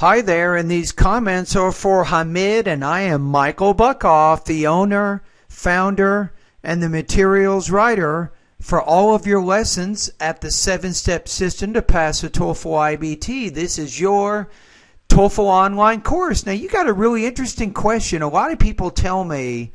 Hi there, and these comments are for Hamid, and I am Michael Buckoff, the owner, founder, and the materials writer for all of your lessons at the 7-step system to pass the TOEFL IBT. This is your TOEFL online course. Now, you got a really interesting question. A lot of people tell me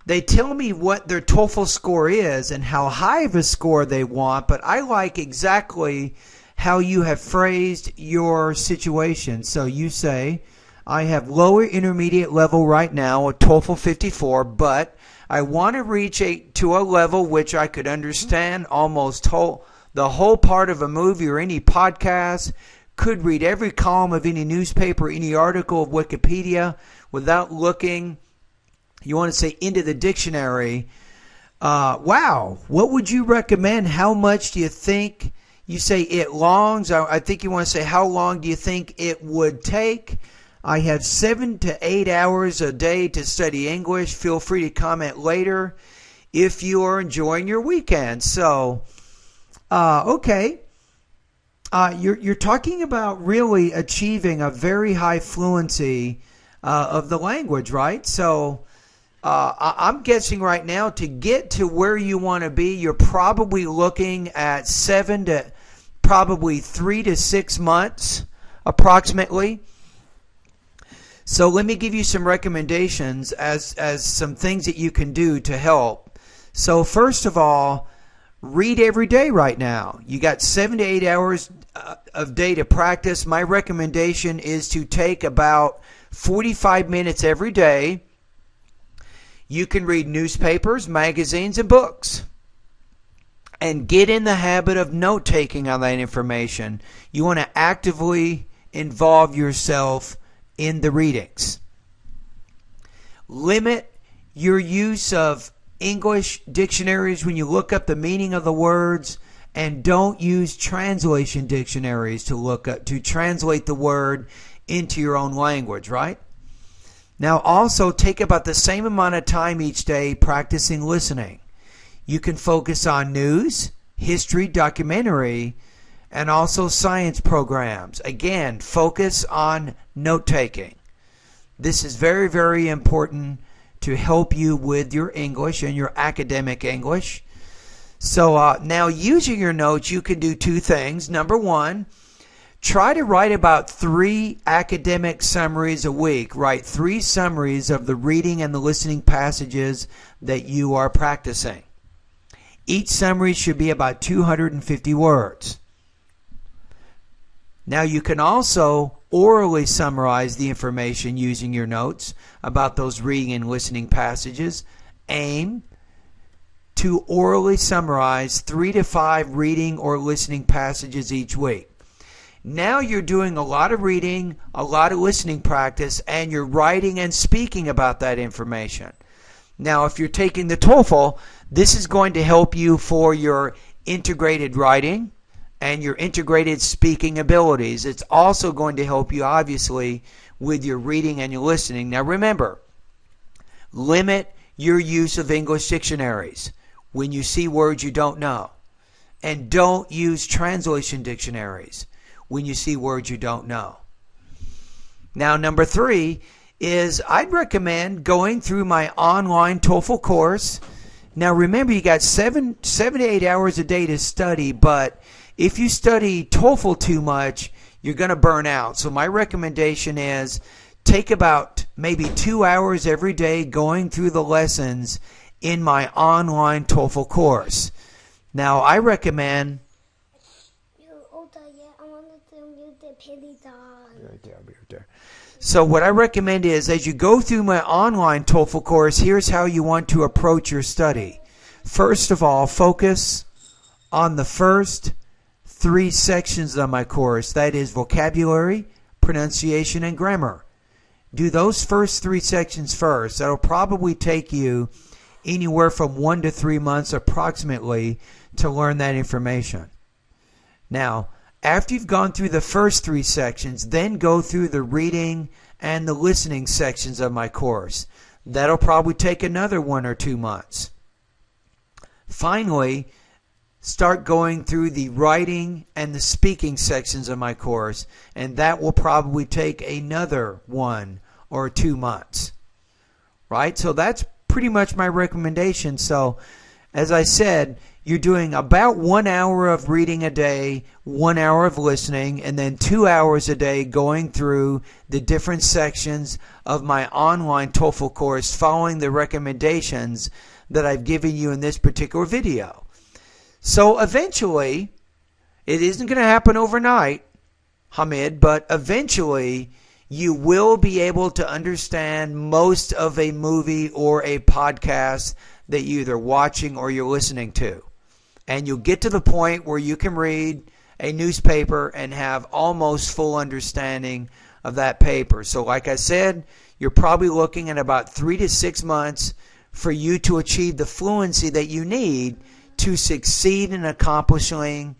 what their TOEFL score is and how high of a score they want, but I like exactly how you have phrased your situation. So you say, I have lower intermediate level right now, a TOEFL 54, but I want to reach to a level which I could understand almost the whole part of a movie or any podcast, could read every column of any newspaper, any article of Wikipedia without looking, you want to say, into the dictionary. Wow, what would you recommend? How much do you think? You say it longs. I think you want to say, how long do you think it would take? I have 7 to 8 hours a day to study English. Feel free to comment later if you are enjoying your weekend. So, okay. You're talking about really achieving a very high fluency of the language, right? So, I'm guessing right now to get to where you want to be, you're probably looking at 3 to 6 months approximately. So let me give you some recommendations as some things that you can do to help. So first of all, read every day right now. You got 7 to 8 hours of day to practice. My recommendation is to take about 45 minutes every day. You can read newspapers, magazines, and books. And get in the habit of note-taking on that information. You want to actively involve yourself in the readings. Limit your use of English dictionaries when you look up the meaning of the words, and don't use translation dictionaries to translate the word into your own language, right? Now also take about the same amount of time each day practicing listening. You can focus on news, history, documentary, and also science programs. Again, focus on note-taking. This is very, very important to help you with your English and your academic English. So now using your notes, you can do 2 things. Number 1, try to write about 3 academic summaries a week. Write 3 summaries of the reading and the listening passages that you are practicing. Each summary should be about 250 words. Now you can also orally summarize the information using your notes about those reading and listening passages. Aim to orally summarize 3 to 5 reading or listening passages each week. Now you're doing a lot of reading, a lot of listening practice, and you're writing and speaking about that information. Now, if you're taking the TOEFL, this is going to help you for your integrated writing and your integrated speaking abilities. It's also going to help you, obviously, with your reading and your listening. Now, remember, limit your use of English dictionaries when you see words you don't know. And don't use translation dictionaries when you see words you don't know. Now, number 3 is I'd recommend going through my online TOEFL course. Now remember, you got 7 to 8 hours a day to study, but if you study TOEFL too much, you're going to burn out. So my recommendation is take about maybe 2 hours every day going through the lessons in my online TOEFL course. Now I recommend... Right there, I'll be right there. So what I recommend is, as you go through my online TOEFL course, here's how you want to approach your study. First of all, focus on the first 3 sections of my course. That is vocabulary, pronunciation, and grammar. Do those first 3 sections first. That'll probably take you anywhere from 1 to 3 months approximately to learn that information. Now, after you've gone through the first 3 sections, then go through the reading and the listening sections of my course. That'll probably take another 1 or 2 months. Finally, start going through the writing and the speaking sections of my course, and that will probably take another 1 or 2 months. Right? So that's pretty much my recommendation. So as I said, you're doing about 1 hour of reading a day, 1 hour of listening, and then 2 hours a day going through the different sections of my online TOEFL course, following the recommendations that I've given you in this particular video. So eventually, it isn't going to happen overnight, Hamid, but eventually you will be able to understand most of a movie or a podcast that you're either watching or you're listening to. And you'll get to the point where you can read a newspaper and have almost full understanding of that paper. So like I said, you're probably looking at about 3 to 6 months for you to achieve the fluency that you need to succeed in accomplishing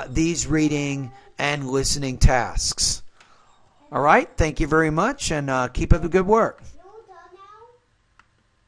these reading and listening tasks. All right, thank you very much, and keep up the good work.